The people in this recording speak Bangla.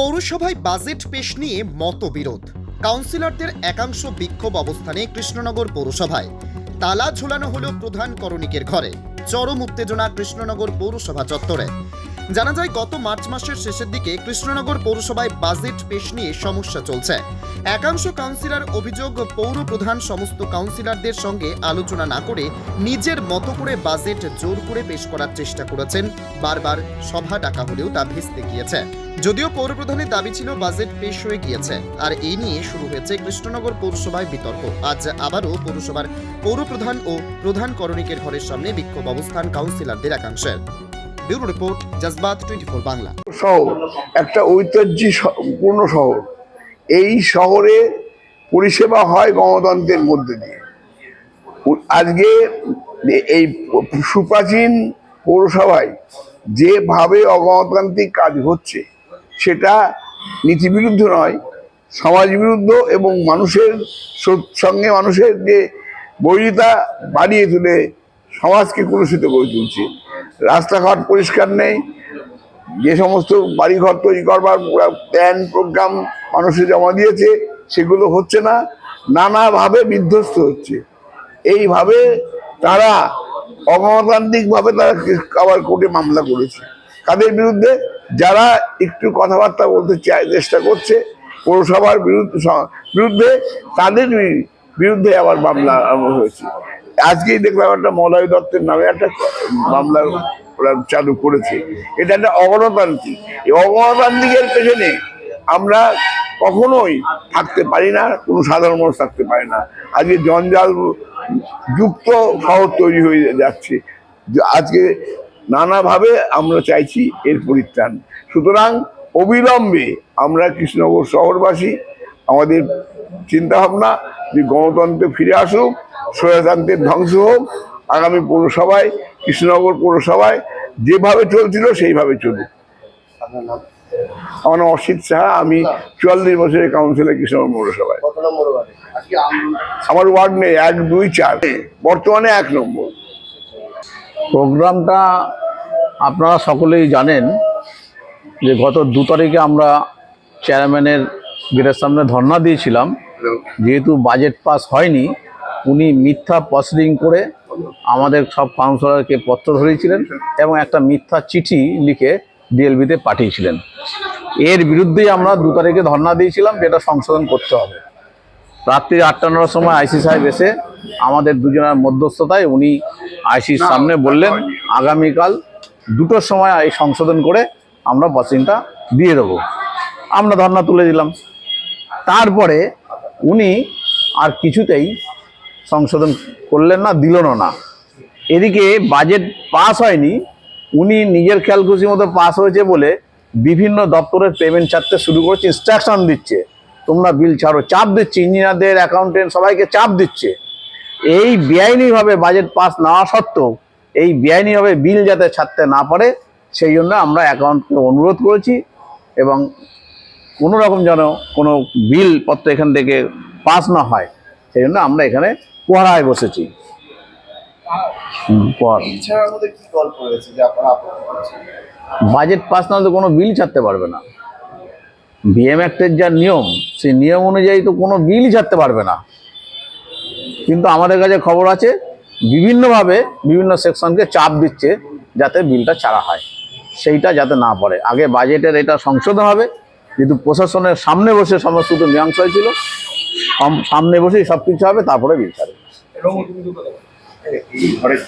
পৌরসভায় বাজেট পেশ নিয়ে মতবিরোধ। কাউন্সিলরদের একাংশ বিক্ষোভ অবস্থানে কৃষ্ণনগর পৌরসভায় তালা ঝোলানো হলো প্রধান করণিকের ঘরে। চরম উত্তেজনা কৃষ্ণনগর পৌরসভা চত্বরে। জানা যায়, গত মার্চ মাসের শেষের দিকে কৃষ্ণনগর পৌরসভায় বাজেট পেশ নিয়ে সমস্যা চলছে। একাংশ কাউন্সিলর অভিযোগ, পৌর প্রধান সমস্ত কাউন্সিলরদের সঙ্গে আলোচনা না করে নিজের মতো করে বাজেট জোর করে পেশ করার চেষ্টা করেছেন। বারবার সভা ডাকা হলেও তা ভেস্তে গিয়েছে। যদিও পৌর প্রধানের দাবি ছিল বাজেট পেশ হয়ে গিয়েছে, আর এই নিয়ে শুরু হয়েছে কৃষ্ণনগর পৌরসভায় বিতর্ক। আজ আবারও পৌরসভার পৌর প্রধান ও প্রধান করণিকের ঘরের সামনে বিক্ষোভ অবস্থান কাউন্সিলরদের একাংশের। Bureau report, জজবাত 24 Bangla. শহর একটা ঐতিহ্যপূর্ণ শহর। এই শহরে পরিষেবা হয় গণতন্ত্রের মধ্যে দিয়ে। আজকে এই সুপ্রাচীন পৌরসভায় যেভাবে অগণতান্ত্রিক কাজ হচ্ছে, সেটা নীতিবিরুদ্ধ নয়, সমাজ বিরুদ্ধ এবং মানুষের সঙ্গে মানুষের যে বৈরিতা বাড়িয়ে তুলে সমাজকে কলুষিত করে তুলছে। রাস্তাঘাট পরিষ্কার নেই, যে সমস্ত বাড়িঘর তৈরি করবার প্ল্যান প্রোগ্রাম মানুষে জমা দিয়েছে সেগুলো হচ্ছে না, নানাভাবে বিধ্বস্ত হচ্ছে। এইভাবে তারা অগণতান্ত্রিকভাবে তারা আবার কোর্টে মামলা করেছে। তাদের বিরুদ্ধে যারা একটু কথাবার্তা বলতে চেষ্টা করছে পৌরসভার বিরুদ্ধে, তাদের বিরুদ্ধে আবার মামলা হয়েছে। আজকেই দেখলাম একটা মলয় দত্তের নামে একটা মামলা ওরা চালু করেছে। এটা একটা অগণতান্ত্রিক। এই অগণতান্ত্রিকের পেছনে আমরা কখনোই থাকতে পারি না, কোনো সাধারণ মানুষ থাকতে পারে না। আজকে জঞ্জাল যুক্ত শহর তৈরি হয়ে যাচ্ছে। আজকে নানাভাবে আমরা চাইছি এর পরিত্রাণ। সুতরাং অবিলম্বে আমরা কৃষ্ণনগর শহরবাসী, আমাদের চিন্তাভাবনা যে গণতন্ত্রে ফিরে আসুক, স্বৈরতন্ত্রের ধ্বংস হোক। আগামী পৌরসভায়, কৃষ্ণনগর পৌরসভায় যেভাবে চলছিল সেইভাবে চলুক। আমার নাম অসিত সাহা, আমি 44 বছরের কাউন্সিলর কৃষ্ণনগর পৌরসভায়। আমার ওয়ার্ড নেই 1, 2, 4, বর্তমানে 1 নম্বর। প্রোগ্রামটা আপনারা সকলেই জানেন যে গত 2 তারিখে আমরা চেয়ারম্যানের গেটের সামনে ধর্ণা দিয়েছিলাম। যেহেতু বাজেট পাস হয়নি, উনি মিথ্যা প্রসিডিং করে আমাদের সব কাউন্সিলরকে পত্র ধরিয়েছিলেন এবং একটা মিথ্যা চিঠি লিখে ডিএলবিতে পাঠিয়েছিলেন। এর বিরুদ্ধেই আমরা 2 তারিখে ধর্ণা দিয়েছিলাম, যেটা সংশোধন করতে হবে। রাত্রি 8টা-9টার সময় আইসি সাহেব এসে আমাদের দুজনের মধ্যস্থতায় উনি আইসির সামনে বললেন আগামীকাল 2টোর সময় এই সংশোধন করে আমরা প্রসিডিংটা দিয়ে দেবো। আমরা ধর্ণা তুলে দিলাম। তারপরে উনি আর কিছুতেই সংশোধন করলেন না, দিলেন না। এদিকে বাজেট পাস হয়নি, উনি নিজের খেয়াল খুশি মতো পাস হয়েছে বলে বিভিন্ন দপ্তরের পেমেন্ট ছাড়তে শুরু করেছে, ইনস্ট্রাকশন দিচ্ছে তোমরা বিল ছাড়ো, চাপ দিচ্ছে, ইঞ্জিনিয়ারদের, অ্যাকাউন্টেন্ট সবাইকে চাপ দিচ্ছে। এই বেআইনিভাবে বাজেট পাস না হওয়া সত্ত্বেও এই বেআইনিভাবে বিল যাতে ছাড়তে না পারে, সেই জন্য আমরা অ্যাকাউন্টকে অনুরোধ করেছি এবং কোনো রকম যেন কোনো বিল পত্র এখান থেকে পাস না হয়, সেই জন্য আমরা এখানে পড়ায় বসেছি। বাজেট পাস না হলে কোনো বিল ছাড়তে পারবে না। বিএম অ্যাক্টের যা নিয়ম, সেই নিয়ম অনুযায়ী তো কোনো বিলই ছাড়তে পারবে না। কিন্তু আমাদের কাছে খবর আছে বিভিন্নভাবে বিভিন্ন সেকশনকে চাপ দিচ্ছে যাতে বিলটা ছাড়া হয়, সেইটা যাতে না পড়ে। আগে বাজেটের এটা সংশোধন হবে, যেহেতু প্রশাসনের সামনে বসে সমস্ত মীমাংসা হয়েছিল, সামনে বসেই সব কিছু হবে, তারপরে বিল ছাড়বে।